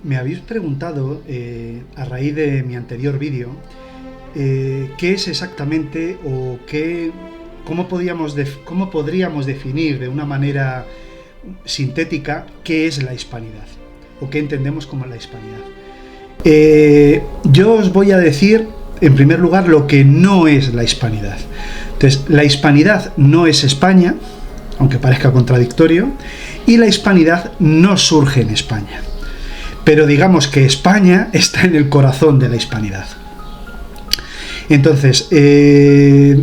Me habéis preguntado, a raíz de mi anterior vídeo, qué es exactamente o cómo podríamos definir de una manera sintética qué es la hispanidad o qué entendemos como la hispanidad. Yo os voy a decir, en primer lugar, lo que no es la hispanidad. Entonces, la hispanidad no es España, aunque parezca contradictorio, y la hispanidad no surge en España. Pero digamos que España está en el corazón de la hispanidad. Entonces, ¿qué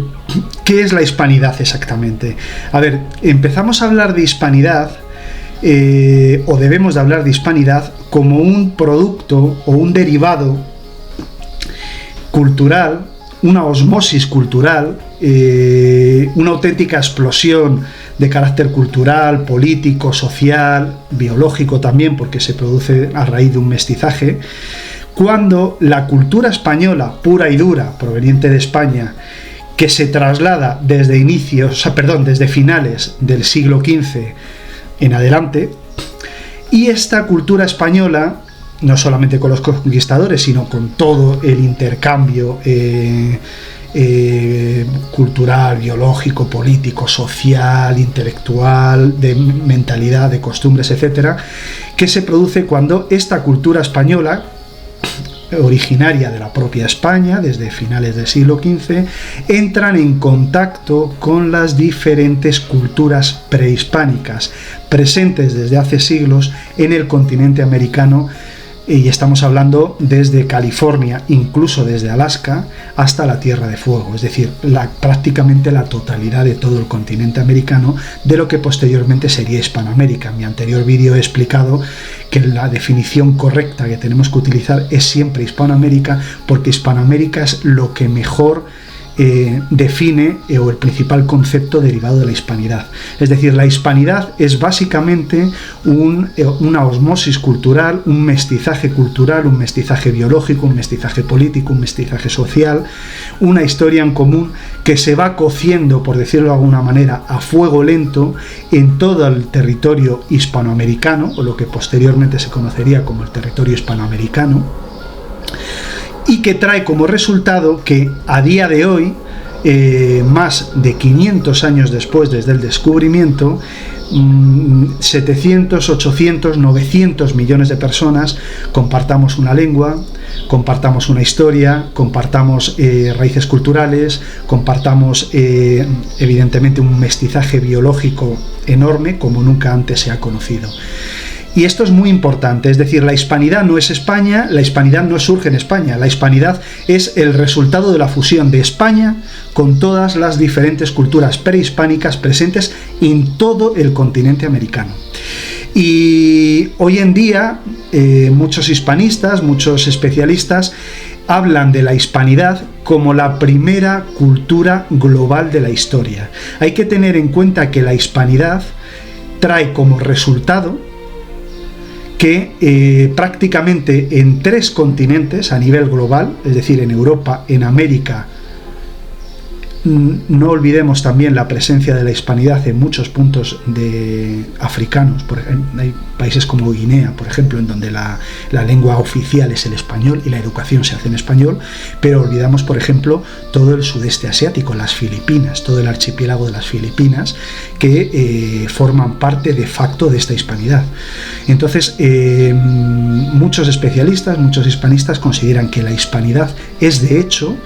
es la hispanidad exactamente? A ver, empezamos a hablar de hispanidad, o debemos de hablar de hispanidad, como un producto o un derivado cultural, una osmosis cultural, una auténtica explosión de carácter cultural, político, social, biológico también, porque se produce a raíz de un mestizaje, cuando la cultura española pura y dura, proveniente de España, que se traslada desde finales del siglo XV en adelante, y esta cultura española, no solamente con los conquistadores, sino con todo el intercambio cultural, biológico, político, social, intelectual, de mentalidad, de costumbres, etcétera, que se produce cuando esta cultura española, originaria de la propia España, desde finales del siglo XV, entran en contacto con las diferentes culturas prehispánicas, presentes desde hace siglos en el continente americano, y estamos hablando desde California, incluso desde Alaska, hasta la Tierra de Fuego, es decir, prácticamente la totalidad de todo el continente americano, de lo que posteriormente sería Hispanoamérica. En mi anterior vídeo he explicado que la definición correcta que tenemos que utilizar es siempre Hispanoamérica, porque Hispanoamérica es lo que mejor define o el principal concepto derivado de la hispanidad. Es decir, la hispanidad es básicamente una osmosis cultural, un mestizaje cultural, un mestizaje biológico, un mestizaje político, un mestizaje social, una historia en común que se va cociendo, por decirlo de alguna manera, a fuego lento en todo el territorio hispanoamericano, o lo que posteriormente se conocería como el territorio hispanoamericano, y que trae como resultado que a día de hoy, más de 500 años después desde el descubrimiento, 700, 800, 900 millones de personas compartamos una lengua, compartamos una historia, compartamos raíces culturales, compartamos evidentemente un mestizaje biológico enorme como nunca antes se ha conocido. Y esto es muy importante, es decir, la hispanidad no es España, la hispanidad no surge en España, la hispanidad es el resultado de la fusión de España con todas las diferentes culturas prehispánicas presentes en todo el continente americano. Y hoy en día muchos hispanistas, muchos especialistas hablan de la hispanidad como la primera cultura global de la historia. Hay que tener en cuenta que la hispanidad trae como resultado que prácticamente en 3 continentes a nivel global, es decir, en Europa, en América, no olvidemos también la presencia de la hispanidad en muchos puntos africanos. Por ejemplo, hay países como Guinea, por ejemplo, en donde la lengua oficial es el español y la educación se hace en español, pero olvidamos, por ejemplo, todo el sudeste asiático, las Filipinas, todo el archipiélago de las Filipinas, que forman parte de facto de esta hispanidad. Entonces, muchos especialistas, muchos hispanistas consideran que la hispanidad es, de hecho,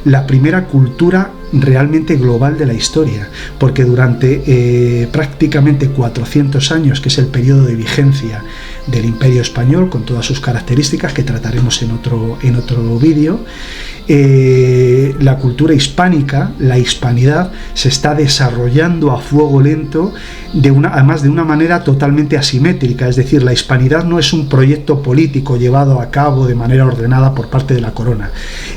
la primera cultura realmente global de la historia, porque durante prácticamente 400 años, que es el periodo de vigencia del Imperio Español, con todas sus características que trataremos en otro vídeo, la cultura hispánica, la hispanidad, se está desarrollando a fuego lento, además de una manera totalmente asimétrica. Es decir, la hispanidad no es un proyecto político llevado a cabo de manera ordenada por parte de la corona,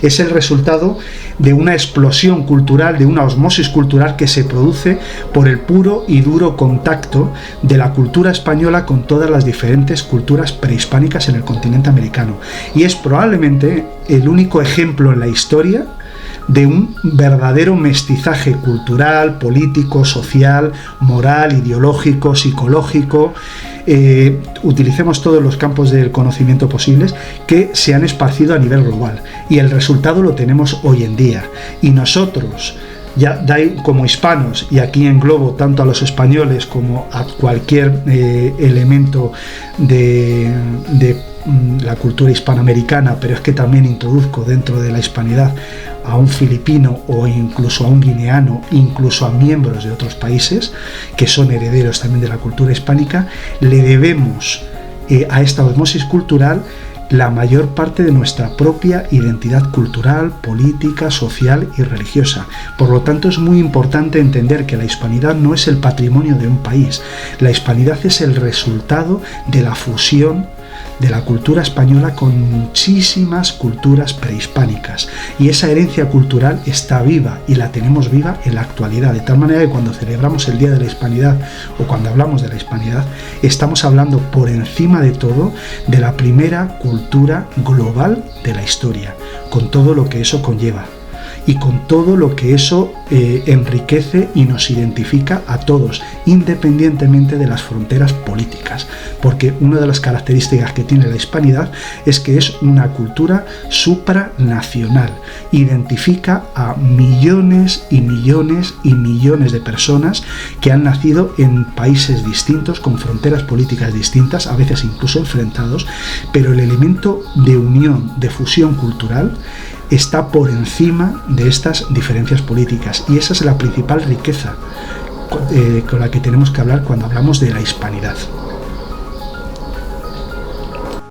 es el resultado de una explosión cultural, de una osmosis cultural que se produce por el puro y duro contacto de la cultura española con todas las diferentes culturas prehispánicas en el continente americano. Y es probablemente el único ejemplo en la historia de un verdadero mestizaje cultural, político, social, moral, ideológico, psicológico. Utilicemos todos los campos del conocimiento posibles que se han esparcido a nivel global, y el resultado lo tenemos hoy en día. Y nosotros, ya como hispanos, y aquí englobo tanto a los españoles como a cualquier elemento de la cultura hispanoamericana, pero es que también introduzco dentro de la hispanidad a un filipino o incluso a un guineano, incluso a miembros de otros países que son herederos también de la cultura hispánica, le debemos a esta osmosis cultural la mayor parte de nuestra propia identidad cultural, política, social y religiosa. Por lo tanto, es muy importante entender que la hispanidad no es el patrimonio de un país. La hispanidad es el resultado de la fusión de la cultura española con muchísimas culturas prehispánicas, y esa herencia cultural está viva y la tenemos viva en la actualidad, de tal manera que cuando celebramos el Día de la Hispanidad o cuando hablamos de la hispanidad, estamos hablando por encima de todo de la primera cultura global de la historia, con todo lo que eso conlleva y con todo lo que eso enriquece y nos identifica a todos, independientemente de las fronteras políticas, porque una de las características que tiene la hispanidad es que es una cultura supranacional, identifica a millones y millones y millones de personas que han nacido en países distintos, con fronteras políticas distintas, a veces incluso enfrentados, pero el elemento de unión, de fusión cultural, está por encima de estas diferencias políticas, y esa es la principal riqueza con la que tenemos que hablar cuando hablamos de la hispanidad.